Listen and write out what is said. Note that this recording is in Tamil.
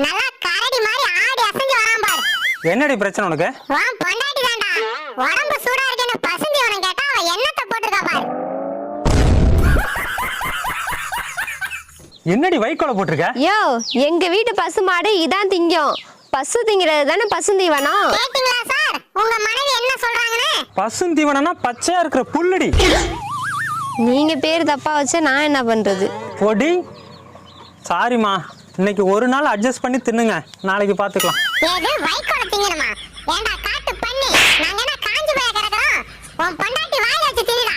நல்லா கரடி மாதிரி ஆடி அசைஞ்சு வரான் பாரு. என்னடி பிரச்சனை உனக்கு? வான் பொண்டாட்டி தான்டா. உடம்பு சூடா இருக்குன்னு பசுந்தீவனம் கேட்டா அவ என்னத்தை போட்டுருக்கா பாரு. என்னடி வைக்கோல போட்டிருக்க? யோ, எங்க வீட்டு பசுமாடு இதான் திங்கும். பசு திங்கிறது தானே பசுந்தீவனம். கேட்டீங்களா சார்? உங்க மனைவி என்ன சொல்றாங்கன்னு? பசுந்தீவனம்னா பச்சையா இருக்கிற புல்லுடி. நீங்க பேர் தப்பா வச்சா நான் என்ன பண்றது? பொடி. சாரிம்மா, இன்னைக்கு ஒரு நாள் அட்ஜஸ்ட் பண்ணி தின்னுங்க, நாளைக்கு பாத்துக்கலாம். ஏது வைக்கோல திங்கணுமா? ஏண்டா காட்டு பண்ணி, நாங்க என்ன காஞ்சு போய் கிடக்குறோம்? உன் பொண்டாட்டி வாயில வச்சு தின்னுடா.